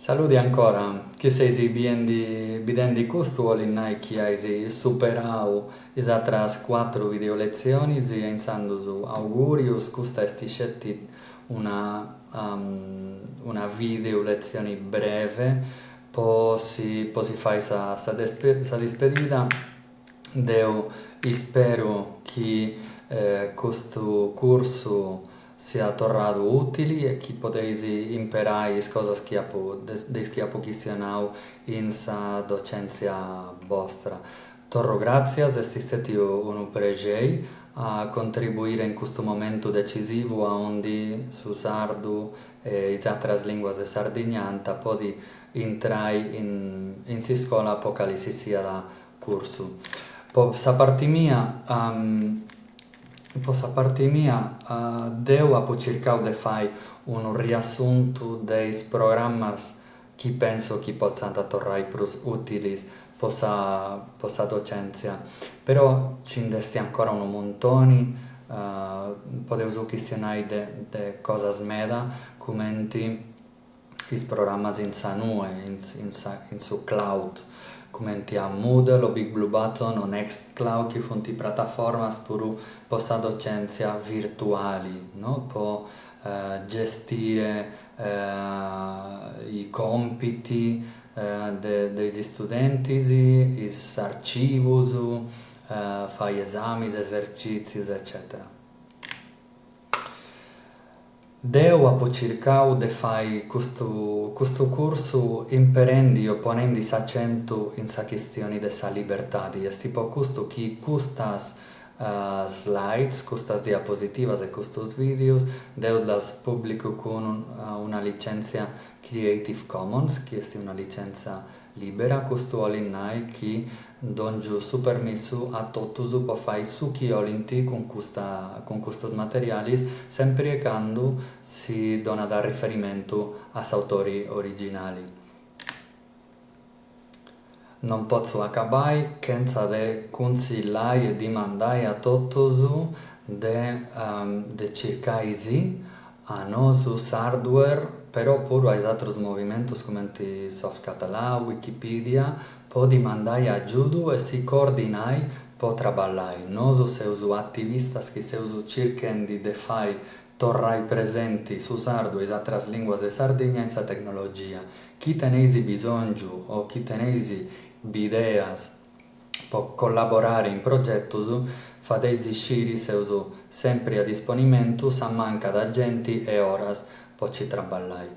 Saluti ancora, chi sei bidendo questo vuole che hai superato le altre 4 video lezioni e iniziando su augurios, questa è stata una video lezione breve, poi si fa questa despedita. Io spero che questo corso sia tornato utile e che potete imparare le cose che abbiamo questionato in sa docenza vostra. Torro grazie, è stato un piacere a contribuire in questo momento decisivo a onde su sardo e le altre lingue di Sardignanta poi entrare in scuola poca si sia da corso. Sa parte mia, devo cercare di fare un riassunto dei programmi che penso che possano tornare più utili per la docenza. Però ci resta ancora un montone, potevo questionare di cose meda, come i programmi in Sanue, in su cloud, come a Moodle o Big Blue Button o Nextcloud, che sono piattaforme per la docenza virtuali, no? Per gestire i compiti degli studenti, gli archivi, fare esami, esercizi, eccetera. Devo cercare di fare questo corso imparando o ponendo l'accento in questione della libertà, è tipo questo che queste slides, queste diapositive e questi video devo pubblico con una licenza Creative Commons, che è una licenza libera, questo vuol dire che do su permesso a tutti per fare su che vogliono con questi materiali, sempre e quando si dona da riferimento agli autori originali. Non posso acabare senza consigliare e dimandare a tutti di cercare a nostro hardware, però pure agli altri movimenti come Soft Català, Wikipedia, per dimandare aiuto e si coordinare per lavorare. Noi siamo attivisti che stiamo cercando di fare tornare presenti su sardo e altre lingue di Sardegna in tecnologia. Chi tenesi bisogno o chi tenesi idee per collaborare in progetti, fate uscire siamo sempre a disponimento, se manca da gente e ore per ci lavorare.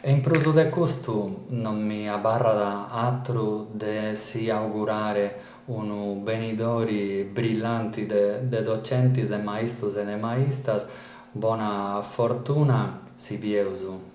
E in proso di questo non mi abbarra da altro di si augurare un benidori brillanti de docenti, de maestros e de maestras, buona fortuna, si vieusu.